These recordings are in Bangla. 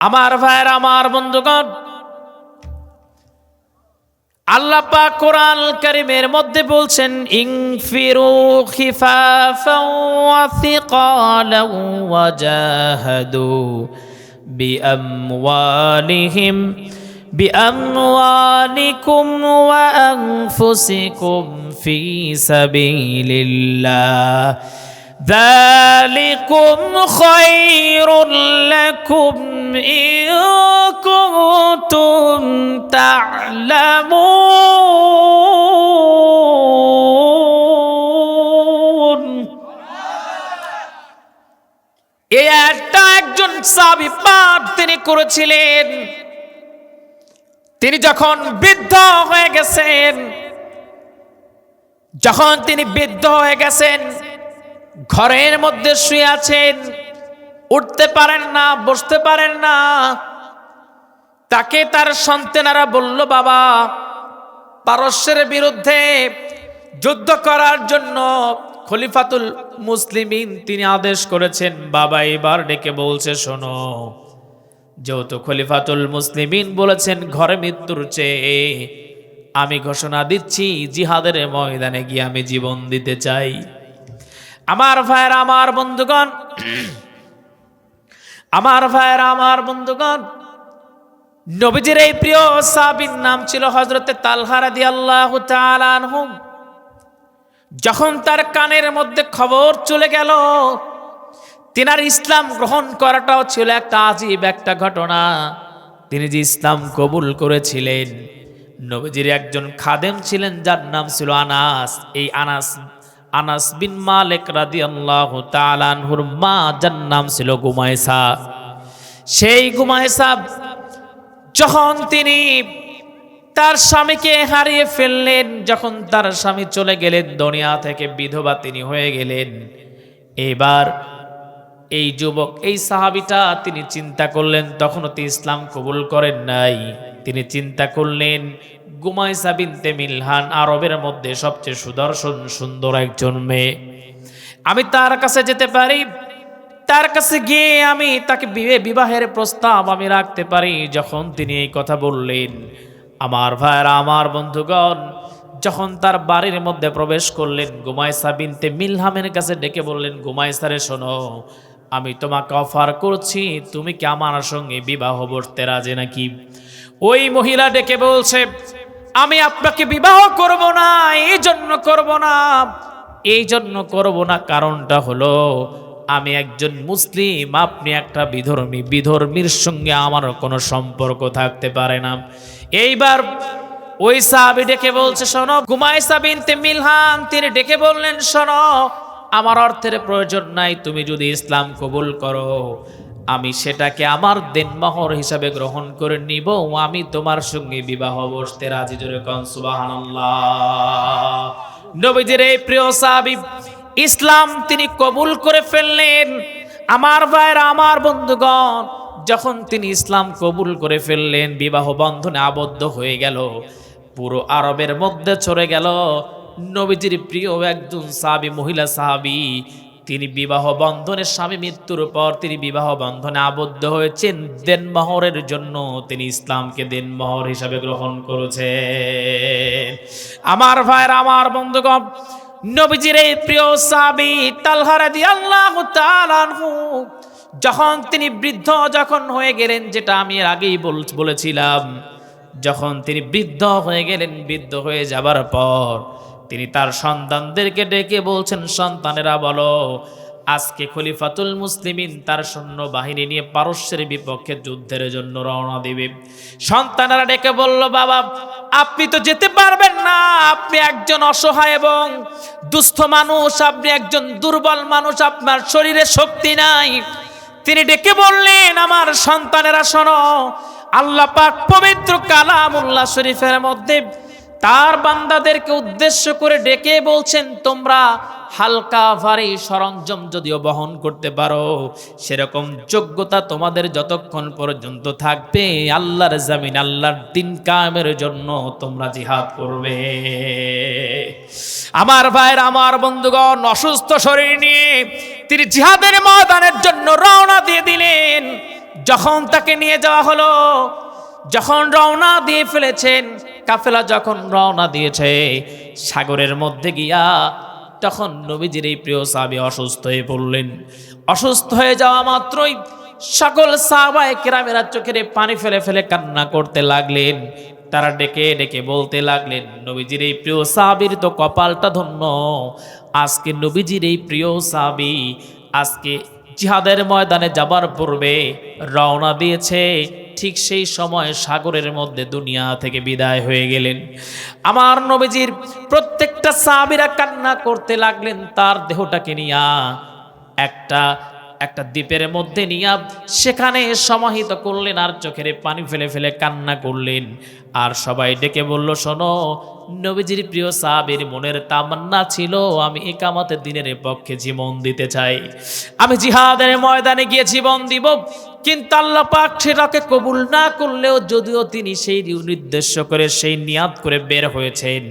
আমার ভাইয়ের, আমার বন্ধুগণ, আল্লাহ পাক কোরআন কারীমের মধ্যে বলছেন, ইনফিরু খিফাফাও ওয়া সিকালাও ওয়া জাহাদু বিআমওয়ালিকুম ওয়া আনফুসিকুম ফি সাবিলিল্লাহ ذلكم خير لكم إن كنتم تعلمون। এই একটা একজন সাহাবী পাঠ তিনি করেছিলেন। তিনি যখন বৃদ্ধ হয়ে গেছেন, ঘরের মধ্যে শুয়ে আছেন, উঠতে পারেন না, বসতে পারেন না। তাকে তার সন্তানেরা বলল, বাবা, পারস্যের বিরুদ্ধে যুদ্ধ করার জন্য খলিফাতুল মুসলিমিন তিনি আদেশ করেছেন। বাবা এবার ডেকে বলছে, শোনো, যেহেতু খলিফাতুল মুসলিমিন বলেছেন ঘরে মৃত্যুর চেয়ে, আমি ঘোষণা দিচ্ছি জিহাদের ময়দানে গিয়ে আমি জীবন দিতে চাই। আমার ভাইয়েরা, আমার বন্ধুগণ, নবীজির এই প্রিয় সাহাবীর নাম ছিল হযরতে তালহা রাদিয়াল্লাহু তাআলা আনহু। যখন তার কানের মধ্যে খবর চলে গেল, তিনার ইসলাম গ্রহণ করাটাও ছিল একটা আজীব একটা ঘটনা। তিনি যে ইসলাম কবুল করেছিলেন, নবীজির একজন খাদেম ছিলেন যার নাম ছিল আনাস। এই আনাস বিন মালিক রাদিয়াল্লাহু তাআলা আনহুর মা যার নাম ছিল গুমাইসা। সেই গুমাইসা যখন তিনি তার স্বামীকে হারিয়ে ফেললেন, যখন তার স্বামী চলে গেলেন দুনিয়া থেকে, বিধবা তিনি হয়ে গেলেন, এবার এই যুবক, এই সাহাবীটা তিনি চিন্তা করলেন, তখনও তিনি ইসলাম কবুল করেন নাই। তিনি চিন্তা করলেন, গুমাইসা বিনতে মিলহান আরবের মধ্যে সবচেয়ে সুদর্শন সুন্দর একজন মেয়ে, আমি তার কাছে যেতে পারি, তার কাছে গিয়ে আমি তাকে বিবাহের প্রস্তাব আমি রাখতে পারি। যখন তিনি এই কথা বললেন, আমার ভাইরা, আমার বন্ধুগণ, যখন তার বাড়ির মধ্যে প্রবেশ করলেন, গুমাইসা বিনতে মিলহামের কাছে ডেকে বললেন, গুমাইসারে শোনো, আমি তোমাকে অফার করছি, তুমি কি আমার সঙ্গে বিবাহ বসতে রাজি নাকি? ওই মহিলা ডেকে বলছে, আমি আপনাকে বিবাহ করব না, এই জন্য করব না, কারণটা হলো আমি একজন মুসলিম, আপনি একটা বিধর্মীর সঙ্গে আমার কোনো সম্পর্ক থাকতে পারে না। এইবার ওই সাহাবী ডেকে বলছে, শোনো, গুমাইসা বিনতে মিলহান তিনি ডেকে বললেন, শোনো, আমার অর্থের প্রয়োজন নাই, তুমি যদি ইসলাম কবুল করো, আমি সেটাকে আমার দেনমোহর হিসাবে গ্রহণ করে নিব, আমি তোমার সঙ্গে বিবাহ বসতে রাজি। জোরে কোন সুবহানাল্লাহ। নবীজির এই প্রিয় সাহাবী ইসলাম তিনি কবুল করে ফেললেন। আমার ভাইরা, আমার বন্ধুগণ, যখন তিনি ইসলাম কবুল করে ফেললেন, বিবাহ বন্ধনে আবদ্ধ হয়ে গেল, পুরো আরবের মধ্যে ছড়ে গেল নবীজির প্রিয় একজন সাহাবী, মহিলা সাহাবী, তিনি বিবাহ বন্ধনে, স্বামী মৃত্যুর পর তিনি বিবাহ বন্ধনে আবদ্ধ হয়েছেন, দেনমোহরের জন্য তিনি ইসলামকে দেনমোহর হিসাবে গ্রহণ করেছেন। আমার ভাইরা, আমার বন্ধুগণ, নবীজির এই প্রিয় সাহাবী তালহা রাদিয়াল্লাহু তাআলা আনহু যখন তিনি বৃদ্ধ হয়ে গেলেন, যেটা আমি এর আগেই বলেছিলাম, যখন তিনি বৃদ্ধ হয়ে গেলেন, বৃদ্ধ হয়ে যাবার পর তিনি তার সন্তানদেরকে ডেকে বলছেন, সন্তানেরা বলো, আজকে খলিফাতুল মুসলিমিন তার সৈন্যবাহিনী নিয়ে পারস্যের বিপক্ষে যুদ্ধের জন্য রওনা দিবে। সন্তানেরা ডেকে বলল, বাবা, আপনি তো যেতে পারবেন না, আপনি একজন অসহায় এবং দুস্থ মানুষ, আপনি একজন দুর্বল মানুষ, আপনার শরীরে শক্তি নাই। তিনি ডেকে বললেন, আমার সন্তানেরা শোনো, আল্লাহ পাক পবিত্র কালামুল্লাহ শরীফের মধ্যে তার বান্দাদেরকে উদ্দেশ্য করে ডেকে বলছেন, তোমরা হালকা ভারী সরঞ্জাম যদিও বহন করতে পারো, সেরকম যোগ্যতা তোমাদের যতক্ষণ পর্যন্ত থাকবে, আল্লাহর জামিন, আল্লাহর দ্বীন কায়েমের জন্য তোমরা জিহাদ করবে। আমার ভাইরা, আমার বন্ধুগণ, অসুস্থ শরীর নিয়ে তিনি জিহাদের ময়দানের জন্য রওনা দিয়ে দিলেন। যখন তাকে নিয়ে যাওয়া হলো, যখন রওনা দিয়ে ফেলেছেন, কাফেলা যখন রওনা দিয়েছে সাগরের মধ্যে গিয়া, তখন নবীজির এই প্রিয় সাহাবী অসুস্থ হয়ে পড়লেন। অসুস্থ হয়ে যাওয়া মাত্রই সকল সাহাবায়ে কেরামেরা চোখের পানি ফেলে ফেলে কান্না করতে লাগলেন। তারা ডেকে ডেকে বলতে লাগলেন, নবীজির এই প্রিয় সাহাবীর তো কপালটা ধন্য, আজকে নবীজির এই প্রিয় সাহাবী আজকে জিহাদের ময়দানে যাবার পূর্বে রওনা দিয়েছে, ঠিক সেই সময় সাগরের মধ্যে দুনিয়া থেকে বিদায় হয়ে গেলেন। আমার নবীজির প্রত্যেকটা সাহাবীরা কান্না করতে লাগলেন, তার দেহটাকে নিয়া একটা দ্বীপের মধ্যে নিয়ে সেখানে সমাহিত করলেন, আর চোখের পানি ফেলে ফেলে কান্না করলেন। আর সবাই ডেকে বলল, শোনো, নবীজির প্রিয় সাহাবীর মনের তামান্না ছিল, আমি ইকামতের দিনের পক্ষে জীবন দিতে চাই, আমি জিহাদের ময়দানে গিয়ে জীবন দিব। কিন্তু আল্লাহ পাক সেটাকে কবুল না করলেও, যদিও তিনি সেই উদ্দেশ্য করে সেই নিয়াত করে বের হয়েছেন,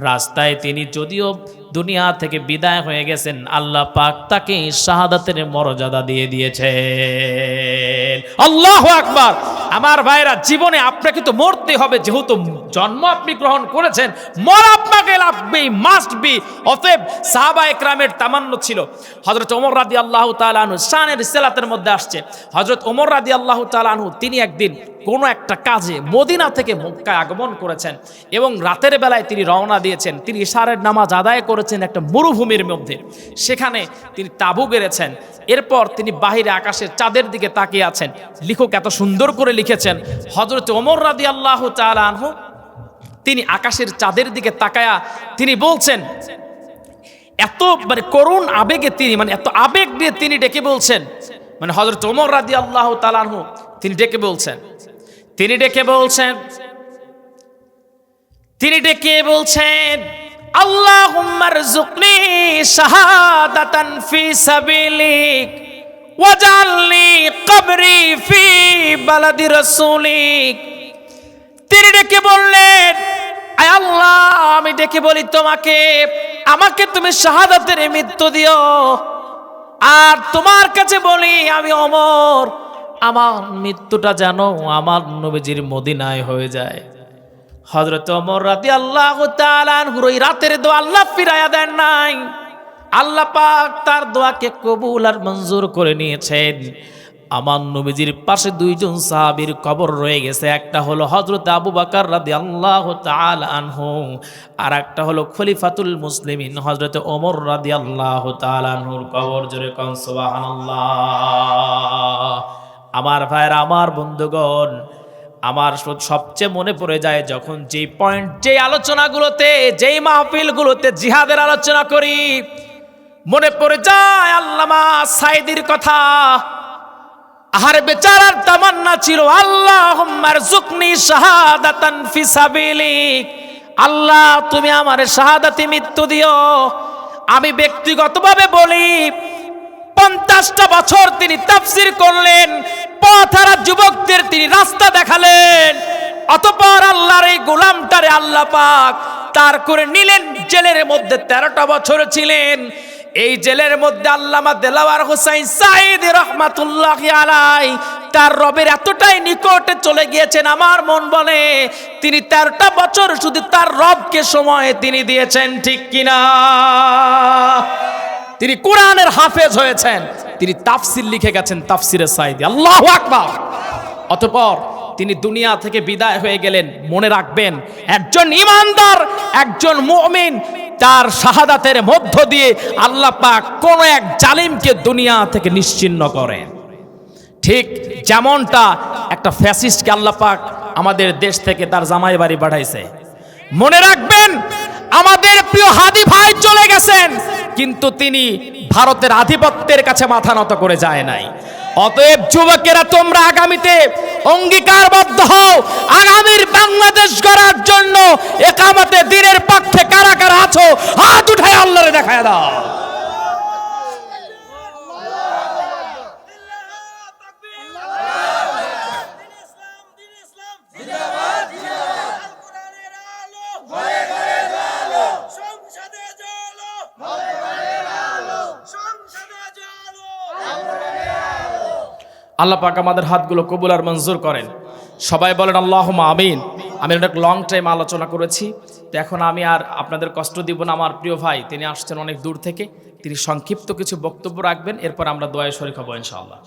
রাস্তায় তিনি যদিও দুনিয়া থেকে বিদায় হয়ে গেছেন, আল্লাহ পাক তাকে শাহাদাতের মর্যাদা দিয়ে দিয়েছেন। আল্লাহু আকবার। আমার ভাইরা, জীবনে আপনাকে তো মরতে হবে, যেহেতু জন্ম আপনি গ্রহণ করেছেন, মরা আপনাকে লাগবেই, মাস্ট বি। অতএব সাহাবায়ে কেরামের তামান্না ছিল। হযরত ওমর রাদিয়াল্লাহু তাআলা আনহু শানের সিলাতের মধ্যে আসছে, হযরত ওমর রাদিয়াল্লাহু তাআলা আনহু তিনি একদিন কোনো একটা কাজে মদিনা থেকে মক্কায় আগমন করেছেন এবং রাতের বেলায় তিনি রওনা দিয়েছেন। তিনি ইশারের নামাজ আদায় করেছেন একটা মরুভূমির মধ্যে, সেখানে তিনি তাঁবু গেড়েছেন। এরপর তিনি বাহিরে আকাশের চাঁদের দিকে তাকিয়ে আছেন। লেখক এত সুন্দর করে লিখেছেন, হযরত ওমর রাদিয়াল্লাহু তাআলা আনহু তিনি আকাশের চাঁদের দিকে তাকায়া তিনি বলছেন, এত করুণ আবেগে তিনি এত আবেগ নিয়ে তিনি ডেকে বলছেন, হযরত ওমর রাদিয়াল্লাহু তাআলা আনহু তিনি ডেকে বলছেন আল্লাহুম্মা রযুকনি শাহাদাতান ফি সাবিলিক ওয়াজআলনি কবরি ফি বালাদি রাসূলিক। তিনি ডেকে বললেন, আয় আল্লাহ, আমি ডেকে বলি তোমাকে, আমাকে তুমি শাহাদাতের মৃত্যু দিও, আর তোমার কাছে বলি আমি ওমর, আমার মৃত্যুটা যেন আমার নবীজির মদিনায় হয়ে যায়। হযরত ওমর রাদিয়াল্লাহু তাআলা আনহুর ওই রাতের দোয়া আল্লাহ ফিরায়া দেন নাই, আল্লাহ পাক তার দোয়াকে কবুল আর মঞ্জুর করে নিয়েছেন। আমার নবীজির পাশে দুইজন সাহাবীর কবর রয়ে গেছে, একটা হলো হযরত আবু বকর রাদিয়াল্লাহু তাআলা আনহু, আর একটা হলো খলিফাতুল মুসলিমিন হযরত ওমর রাদিয়াল্লাহু তাআলা আনহুর কবর। জোরে কোন সুবহানাল্লাহ। আমার ভাইরা, আমার বন্ধুগণ, আমার সবচেয়ে মনে পড়ে যায় যখন যেই আলোচনাগুলোতে, যেই মাহফিলগুলোতে জিহাদের আলোচনা করি, মনে পড়ে যায় আল্লামা সাইদির কথা। আহারে বেচারার তামান্না ছিল, আল্লাহুম্মা রযুকনি শাহাদাতান ফি সাবিলিক, আল্লাহ তুমি আমার শাহাদাতে মৃত্যু দিও। আমি ব্যক্তিগতভাবে বলি, 50টা বছর তিনি তাফসীর করলেন, পথহারা যুবকদের তিনি রাস্তা দেখালেন। অতঃপর আল্লাহর এই গোলামটারে আল্লাহ পাক তার করে নিলেন, জেলের মধ্যে 13টা বছর ছিলেন। এই জেলের মধ্যে আল্লামা দেলাওয়ার হোসাইন সাঈদী রাহমাতুল্লাহি আলাইহি তার রবের এতটাই নিকটে চলে গিয়েছেন, আমার মন বলে তিনি 13টা বছর শুধু তার রবকে সময় তিনি দিয়েছেন, ঠিক কিনা? তিনি কোরআনের হাফেজ হয়েছেন, তিনি তাফসীর লিখে গেছেন, তাফসীরে সাঈদী। আল্লাহু আকবার। অতঃপর তিনি দুনিয়া থেকে বিদায় হয়ে গেলেন। মনে রাখবেন, একজন ঈমানদার, একজন মুমিন, তার শাহাদাতের মধ্য দিয়ে আল্লাহ পাক কোন এক জালিমকে দুনিয়া থেকে নিশ্চিহ্ন করেন। ঠিক যেমনটা একটা ফ্যাসিস্টকে আল্লাহ পাক আমাদের দেশ থেকে তার জামাই বাড়ি পাঠাইছে। মনে রাখবেন, আমাদের প্রিয় হাদি ভাই চলে গেছেন, কিন্তু তিনি ভারতের আধিপত্যের কাছে মাথা নত করে যায় নাই। অতএব যুবকেরা, তোমরা আগামীতে অঙ্গীকারবদ্ধ হও, আগামীর বাংলাদেশ গড়ার জন্য একামতে দ্বীনের পক্ষে কারা কারা আছো, হাত উঠায় আল্লাহরে দেখায় দাও। আল্লাহ পাক আমাদের হাতগুলো কবুল আর মঞ্জুর করেন। সবাই বলেন আল্লাহুম্মা আমিন। আমি অনেক লং টাইম আলোচনা করেছি, তো এখন আমি আর আপনাদের কষ্ট দিব না। আমার প্রিয় ভাই তিনি আসছেন অনেক দূর থেকে, তিনি সংক্ষিপ্ত কিছু বক্তব্য রাখবেন, এরপর আমরা দোয়ায় শরীক হব ইনশাআল্লাহ।